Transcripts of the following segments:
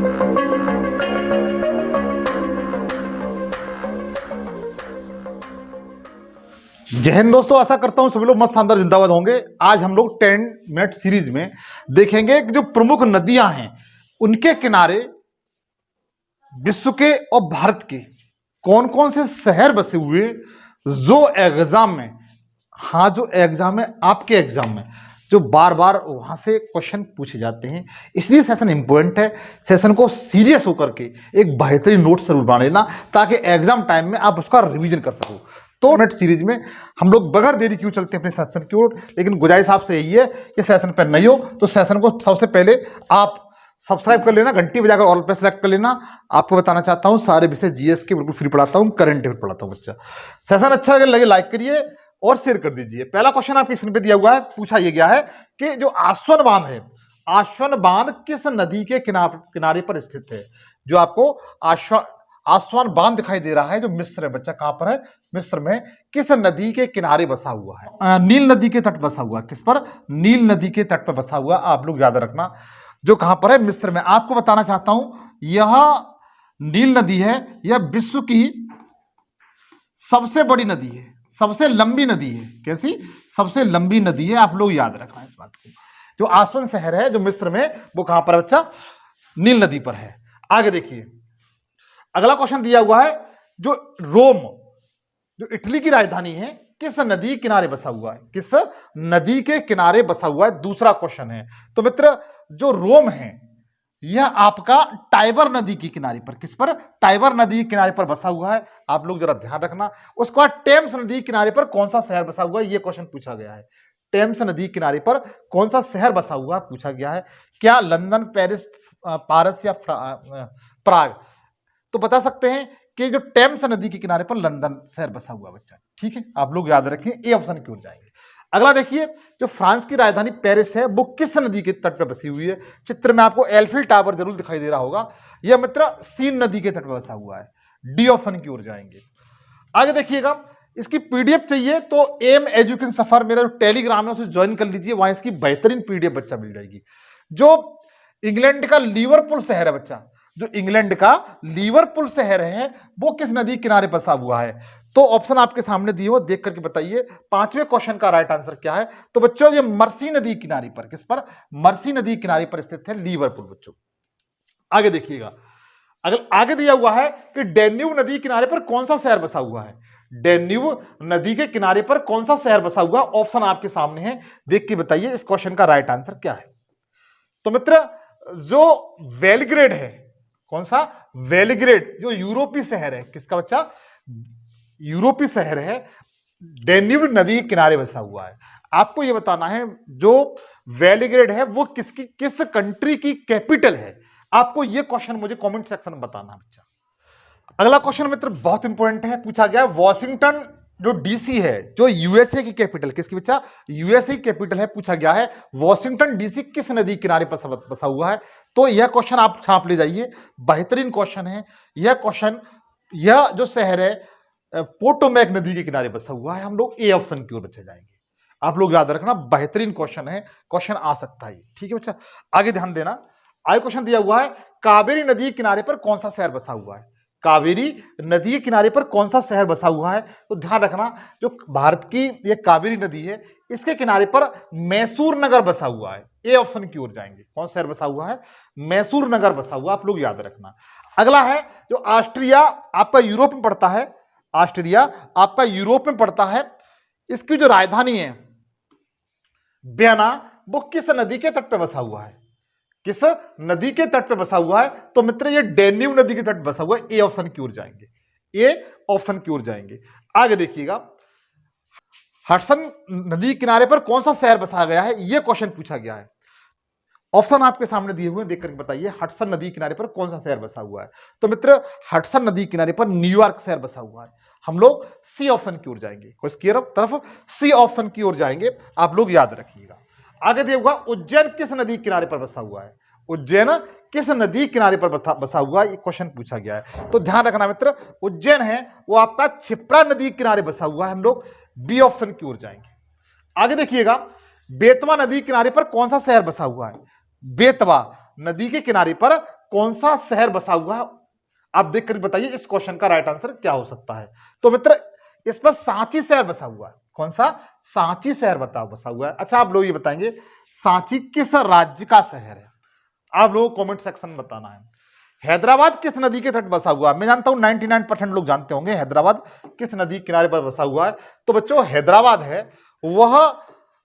जय हिंद दोस्तों, आशा करता हूं सभी लोग मस्त शानदार जिंदाबाद होंगे। आज हम लोग 10 मिनट सीरीज में देखेंगे कि जो प्रमुख नदियां हैं उनके किनारे विश्व के और भारत के कौन कौन से शहर बसे हुए, जो एग्जाम में, हाँ जो एग्जाम में, आपके एग्जाम में जो बार बार वहां से क्वेश्चन पूछे जाते हैं। इसलिए सेशन इंपॉर्टेंट है। सेशन को सीरियस होकर के एक बेहतरीन नोट जरूर बना लेना ताकि एग्जाम टाइम में आप उसका रिवीजन कर सको। तो नेट सीरीज में हम लोग बगैर देरी क्यों चलते हैं अपने सेशन की ओर। लेकिन गुजारिश आपसे यही है कि सेशन पर नहीं हो तो सेशन को सबसे पहले आप सब्सक्राइब कर लेना, घंटी बजाकर ऑल पे सेलेक्ट कर लेना। आपको बताना चाहता हूं सारे विषय जीएस के बिल्कुल फ्री पढ़ाता हूं, करंट अफेयर पढ़ाता हूं बच्चा। सेशन अच्छा लगे लाइक करिए और शेयर कर दीजिए। पहला क्वेश्चन आपकी स्क्रीन पे दिया हुआ है, पूछा यह गया है कि जो आस्वन बांध है, आस्वन बांध किस नदी के किनारे पर स्थित है। जो आपको आस्वन बांध दिखाई दे रहा है जो मिस्र है बच्चा, कहां पर है, मिस्र में, किस नदी के किनारे बसा हुआ है। नील नदी के तट बसा हुआ है। किस पर, नील नदी के तट पर बसा हुआ। आप लोग याद रखना जो कहां पर है, मिस्र में। आपको बताना चाहता हूं यह नील नदी है, यह विश्व की सबसे बड़ी नदी है, सबसे लंबी नदी है। कैसी, सबसे लंबी नदी है। आप लोग याद रखना इस बात को। जो आस्वन शहर है जो मिस्र में, वो कहां पर है बच्चा, नील नदी पर है। आगे देखिए अगला क्वेश्चन दिया हुआ है, जो रोम, जो इटली की राजधानी है, किस नदी किनारे बसा हुआ है। किस नदी के किनारे बसा हुआ है, दूसरा क्वेश्चन है। तो मित्र जो रोम है यह आपका टाइबर नदी के किनारे पर, किस पर, टाइबर नदी के किनारे पर बसा हुआ है। आप लोग जरा ध्यान रखना। उसके बाद टेम्स नदी के किनारे पर कौन सा शहर बसा हुआ है, यह क्वेश्चन पूछा गया है। टेम्स नदी के किनारे पर कौन सा शहर बसा हुआ पूछा गया है। क्या लंदन, पेरिस, पारस या प्राग। तो बता सकते हैं कि जो टेम्स नदी के किनारे पर लंदन शहर बसा हुआ बच्चा। ठीक है, आप लोग याद रखें, ए ऑप्शन की ओर जाएंगे। अगला देखिए, जो फ्रांस की राजधानी पेरिस है वो किस नदी के तट पर बसी हुई है। चित्र में आपको एल्फिल टावर जरूर दिखाई दे रहा होगा। यह मित्र सीन नदी के तट पर बसा हुआ है। डी ऑप्शन की ओर जाएंगे। आगे देखिएगा, इसकी पीडीएफ चाहिए तो एम एजुकेशन सफर मेरा जो टेलीग्राम है उसे ज्वाइन कर लीजिए, वहां इसकी बेहतरीन पीडीएफ बच्चा मिल जाएगी। जो इंग्लैंड का लिवरपूल शहर है बच्चा, जो इंग्लैंड का लिवरपूल शहर है वो किस नदी किनारे बसा हुआ है। तो ऑप्शन आपके सामने दिए हो, देख करके बताइए पांचवें क्वेश्चन का राइट आंसर क्या है। तो बच्चों ये मर्सी नदी किनारे पर, किस पर, मर्सी नदी किनारे पर स्थित है लिवरपूल बच्चों। आगे देखिएगा, अगर आगे दिया हुआ है कि डेन्यूब नदी किनारे पर कौन सा शहर बसा हुआ है। डेन्यूब नदी के किनारे पर कौन सा शहर बसा हुआ, ऑप्शन आपके सामने है, देख के बताइए इस क्वेश्चन का राइट आंसर क्या है। तो मित्र जो बेलग्रेड है, कौन सा, बेलग्रेड, जो यूरोपीय शहर है, किसका बच्चा, यूरोपीय शहर है, डेन्यूब नदी के किनारे बसा हुआ है। आपको यह बताना है जो बेलग्रेड है वो किस कंट्री की कैपिटल है। आपको यह क्वेश्चन मुझे कमेंट सेक्शन में बताना बच्चा। अगला क्वेश्चन मित्र बहुत इंपॉर्टेंट है, पूछा गया वॉशिंगटन जो डीसी है, जो यूएसए की कैपिटल, किसकी बच्चा, यूएसए की कैपिटल है, पूछा गया है वॉशिंगटन डीसी किस नदी किनारे पर बसा हुआ है। तो यह क्वेश्चन आप छाप ले जाइए, बेहतरीन क्वेश्चन है यह क्वेश्चन। यह जो शहर है पोटोमैक नदी के किनारे बसा हुआ है। हम लोग ए ऑप्शन की ओर बचे जाएंगे। आप लोग याद रखना, बेहतरीन क्वेश्चन है, क्वेश्चन आ सकता है। ठीक है बच्चा, आगे ध्यान देना। आगे क्वेश्चन दिया हुआ है, कावेरी नदी के किनारे पर कौन सा शहर बसा हुआ है। कावेरी नदी के किनारे पर कौन सा शहर बसा हुआ है। तो ध्यान रखना, जो भारत की ये कावेरी नदी है इसके किनारे पर मैसूर नगर बसा हुआ है। ए ऑप्शन की ओर जाएंगे। कौन शहर बसा हुआ है, मैसूर नगर बसा हुआ, आप लोग याद रखना। अगला है जो ऑस्ट्रिया आपका यूरोप में पड़ता है, ऑस्ट्रिया आपका यूरोप में पड़ता है, इसकी जो राजधानी है वियना, वो किस नदी के तट पर बसा हुआ है, किस नदी के तट पे बसा हुआ है। तो मित्र ये डेन्यूब नदी के तट पे बसा हुआ है। ए ऑप्शन की ओर जाएंगे, ए ऑप्शन की ओर जाएंगे। आगे देखिएगा, हडसन नदी किनारे पर कौन सा शहर बसाया गया है, यह क्वेश्चन पूछा गया है। ऑप्शन आपके सामने दिए हुए हैं, देख करके बताइए हडसन नदी किनारे पर कौन सा शहर बसा हुआ है। तो मित्र हडसन नदी किनारे पर न्यूयॉर्क शहर बसा हुआ है। हम लोग सी ऑप्शन की ओर जाएंगे, क्वेश्चन तरफ सी ऑप्शन की ओर जाएंगे, आप लोग याद रखिएगा। आगे दिया हुआ उज्जैन किस नदी किनारे पर बसा हुआ है, उज्जैन किस नदी किनारे पर बसा हुआ, ये क्वेश्चन पूछा गया है। तो ध्यान रखना मित्र, उज्जैन है वो आपका क्षिप्रा नदी किनारे बसा हुआ है। हम लोग बी ऑप्शन की ओर जाएंगे। आगे देखिएगा, बेतवा नदी किनारे पर कौन सा शहर बसा हुआ है। बेतवा नदी के किनारे पर कौन सा शहर बसा हुआ है? आप देखकर बताइए इस क्वेश्चन का राइट आंसर क्या हो सकता है। तो मित्र इस पर सांची शहर बसा हुआ है। कौन सा? सांची शहर बसा हुआ है। अच्छा, आप लोग ये बताएंगे सांची किस राज्य का शहर है? आप लोगों को कमेंट सेक्शन में बताना है। हैदराबाद किस नदी के तट बसा हुआ है? मैं जानता हूं 99% लोग जानते होंगे हैदराबाद किस नदी किनारे पर बसा हुआ है। तो बच्चों हैदराबाद है वह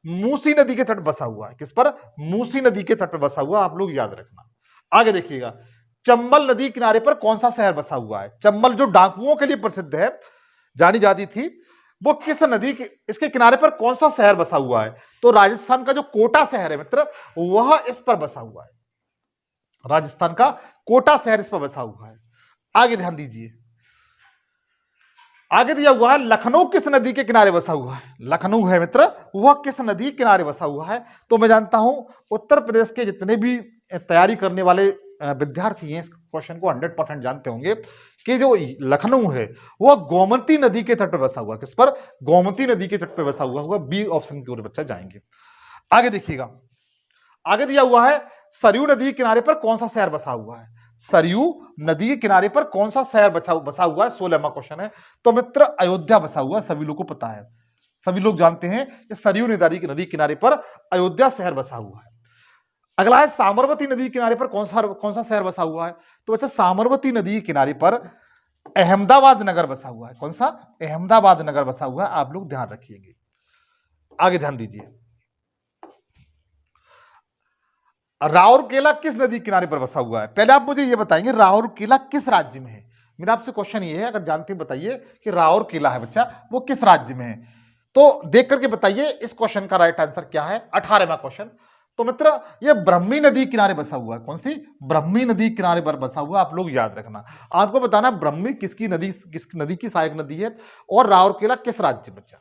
मूसी नदी के तट बसा हुआ है। किस पर? मूसी नदी के तट पर बसा हुआ, आप लोग याद रखना। आगे देखिएगा, चंबल नदी किनारे पर कौन सा शहर बसा हुआ है? चंबल जो डाकुओं के लिए प्रसिद्ध है, जानी जाती थी, वो किस नदी के इसके किनारे पर कौन सा शहर बसा हुआ है? तो राजस्थान का जो कोटा शहर है मित्र, वह इस पर बसा हुआ है। राजस्थान का कोटा शहर इस पर बसा हुआ है। आगे ध्यान दीजिए, आगे दिया हुआ है लखनऊ किस नदी के किनारे बसा हुआ है? लखनऊ है मित्र, वह किस नदी किनारे बसा हुआ है? तो मैं जानता हूं उत्तर प्रदेश के जितने भी तैयारी करने वाले विद्यार्थी हैं इस क्वेश्चन को 100% जानते होंगे कि जो लखनऊ है वह गोमती नदी के तट पर बसा हुआ है। किस पर? गोमती नदी के तट पर बसा हुआ। बी ऑप्शन की ओर बच्चा जाएंगे। आगे देखिएगा, आगे दिया हुआ है सरयू नदी के किनारे पर कौन सा शहर बसा हुआ है? सरयू नदी के किनारे पर कौन सा शहर बसा हुआ है? 16वां क्वेश्चन है। तो मित्र अयोध्या बसा हुआ, सभी लोगों को पता है, सभी लोग जानते हैं कि सरयू नदी किनारे पर अयोध्या शहर बसा हुआ है। अगला है साबरमती नदी के किनारे पर कौन सा शहर बसा हुआ है? तो बच्चा साबरमती नदी के किनारे पर अहमदाबाद नगर बसा हुआ है। कौन सा? अहमदाबाद नगर बसा हुआ है, आप लोग ध्यान रखिएगा। आगे ध्यान दीजिए, राउरकेला किस नदी किनारे पर बसा हुआ है? पहले आप मुझे ये बताएंगे राउरकेला किस राज्य में है। मेरा आपसे क्वेश्चन ये है, अगर जानते हैं बताइए कि राउरकेला है बच्चा वो किस राज्य में है। तो देख करके बताइए इस क्वेश्चन का राइट आंसर क्या है। 18वां क्वेश्चन, तो मित्र ये ब्रह्मी नदी किनारे बसा हुआ है। कौन सी? ब्रह्मी नदी किनारे पर बसा हुआ, आप लोग याद रखना। आपको बताना ब्रह्मी किस नदी की सहायक नदी है और राउरकेला किस राज्य में। बच्चा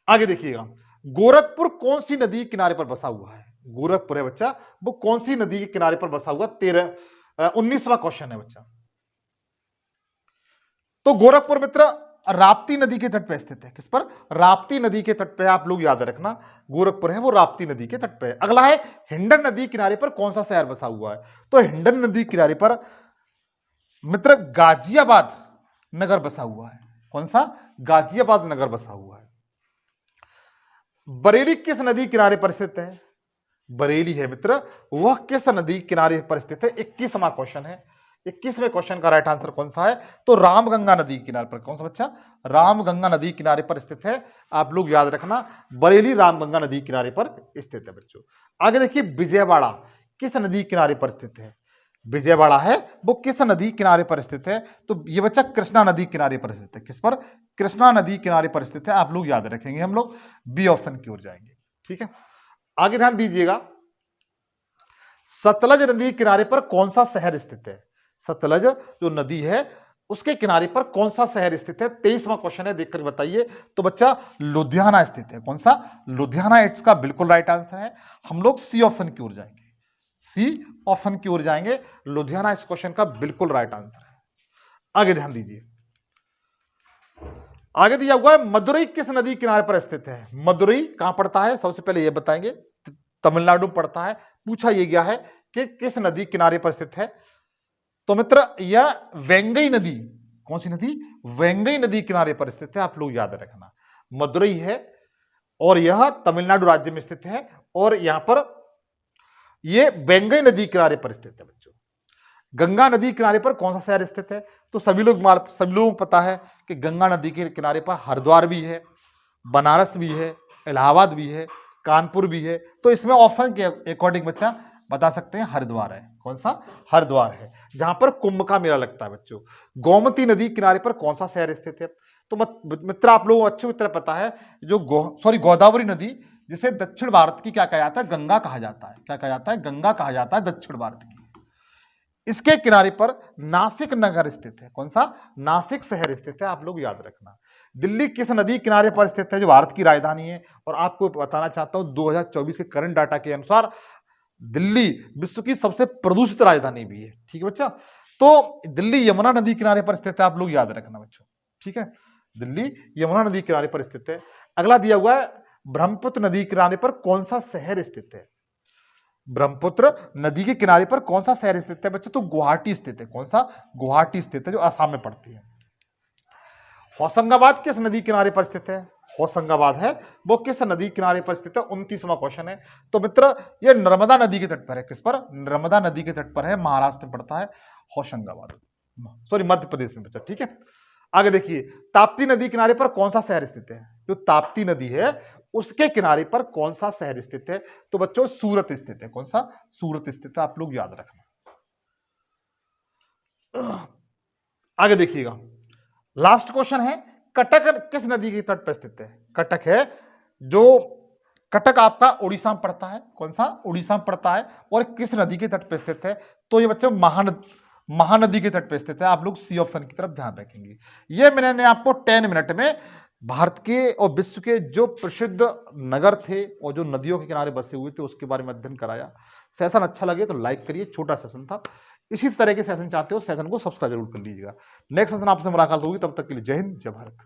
आगे देखिएगा, गोरखपुर कौन सी नदी किनारे पर बसा हुआ है? गोरखपुर है बच्चा, वो कौन सी नदी के किनारे पर बसा हुआ? 19वां क्वेश्चन है बच्चा। तो गोरखपुर मित्र राप्ती नदी के तट पर स्थित है। किस पर? राप्ती नदी के तट पे, आप लोग याद रखना गोरखपुर है वो राप्ती नदी के तट पे है। अगला है हिंडन नदी किनारे पर कौन सा शहर बसा हुआ है? तो हिंडन नदी किनारे पर मित्र गाजियाबाद नगर बसा हुआ है। कौन सा? गाजियाबाद नगर बसा हुआ है। बरेली किस नदी किनारे पर स्थित है? बरेली है मित्र, वह किस नदी किनारे पर स्थित है? 21वां क्वेश्चन है। 21वें क्वेश्चन का राइट आंसर कौन सा है? तो रामगंगा नदी किनारे पर। कौन सा बच्चा? रामगंगा नदी किनारे पर स्थित है, आप लोग याद रखना बरेली रामगंगा नदी किनारे पर स्थित है बच्चों। आगे देखिए, विजयवाड़ा किस नदी किनारे पर स्थित है? विजयवाड़ा है वो किस नदी किनारे पर स्थित है? तो ये बच्चा कृष्णा नदी किनारे पर स्थित है। किस पर? कृष्णा नदी किनारे पर स्थित है, आप लोग याद रखेंगे। हम लोग बी ऑप्शन की ओर जाएंगे। ठीक है, आगे ध्यान दीजिएगा, सतलज नदी किनारे पर कौन सा शहर स्थित है? सतलज जो नदी है उसके किनारे पर कौन सा शहर स्थित है? 23वां क्वेश्चन है, देखकर बताइए। तो बच्चा लुधियाना स्थित है। कौन सा? लुधियाना इसका बिल्कुल राइट आंसर है। हम लोग सी ऑप्शन की ओर जाएंगे, सी ऑप्शन की ओर जाएंगे। लुधियाना इस क्वेश्चन का बिल्कुल राइट आंसर है। आगे ध्यान दीजिए, आगे दिया हुआ है मदुरई किस नदी किनारे पर स्थित है? मदुरई कहां पड़ता है? सबसे पहले यह बताएंगे, तमिलनाडु पड़ता है। पूछा यह गया है कि किस नदी किनारे पर स्थित है। तो मित्र यह वेंगई नदी, कौन सी नदी? वेंगई नदी किनारे पर स्थित है, आप लोग याद रखना। मदुरई है और यह तमिलनाडु राज्य में स्थित है और यहां पर यह वेंगई नदी किनारे पर स्थित है बच्चों। गंगा नदी किनारे पर कौन सा शहर स्थित है? तो सभी लोगों को पता है कि गंगा नदी के किनारे पर हरिद्वार भी है, बनारस भी है, इलाहाबाद भी है, कानपुर भी है। तो इसमें ऑप्शन के अकॉर्डिंग बच्चा बता सकते हैं हरिद्वार है। कौन सा? हरिद्वार है, जहां पर कुंभ का मेला लगता है बच्चों। गोमती नदी किनारे पर कौन सा शहर स्थित है? तो मित्र आप लोगों को अच्छी तरह पता है, जो गोदावरी नदी, जिसे दक्षिण भारत की क्या कहा जाता है? गंगा कहा जाता है। क्या कहा जाता है? गंगा कहा जाता है दक्षिण भारत की। इसके किनारे पर नासिक नगर स्थित है। कौन सा? नासिक शहर स्थित है, आप लोग याद रखना। दिल्ली किस नदी किनारे पर स्थित है, जो भारत की राजधानी है? और आपको बताना चाहता हूं 2024 के करंट डाटा के अनुसार दिल्ली विश्व की सबसे प्रदूषित राजधानी भी है। ठीक है बच्चा, तो दिल्ली यमुना नदी किनारे पर स्थित है, आप लोग याद रखना बच्चों। ठीक है, दिल्ली यमुना नदी किनारे पर स्थित है। अगला दिया हुआ है ब्रह्मपुत्र नदी किनारे पर कौन सा शहर स्थित है? ब्रह्मपुत्र नदी के किनारे पर कौन सा शहर स्थित है बच्चों? तो गुवाहाटी स्थित है। कौन सा? गुवाहाटी स्थित है, जो असम में पड़ती है। होशंगाबाद किस नदी किनारे पर स्थित है? होशंगाबाद है वो किस नदी किनारे पर स्थित है? 29वां क्वेश्चन है। तो मित्र ये नर्मदा नदी के तट पर है। किस पर? नर्मदा नदी के तट पर है, महाराष्ट्र में पड़ता है होशंगाबाद, सॉरी मध्य प्रदेश में बच्चा, ठीक है। आगे देखिए, ताप्ती नदी किनारे पर कौन सा शहर स्थित है? जो ताप्ती नदी है उसके किनारे पर कौन सा शहर स्थित है? तो बच्चों सूरत स्थित है। कौन सा? सूरत स्थित है, आप लोग याद रखना। आगे देखिएगा, लास्ट क्वेश्चन है, कटक किस नदी के तट पर स्थित है? कटक है जो कटक आपका उड़ीसा में पड़ता है। कौन सा? उड़ीसा में पड़ता है। और किस नदी के तट पर स्थित है? तो ये बच्चों महानदी के तट पर स्थित है। आप लोग सी ऑप्शन की तरफ ध्यान रखेंगे। ये मैंने आपको 10 मिनट में भारत के और विश्व के जो प्रसिद्ध नगर थे और जो नदियों के किनारे बसे हुए थे उसके बारे में अध्ययन कराया। सेशन अच्छा लगे तो लाइक करिए, छोटा सेशन था। इसी तरह के सेशन चाहते हो, सेशन को सब्सक्राइब जरूर कर लीजिएगा। नेक्स्ट सेशन आपसे मुलाकात होगी, तब तक के लिए जय हिंद, जय भारत।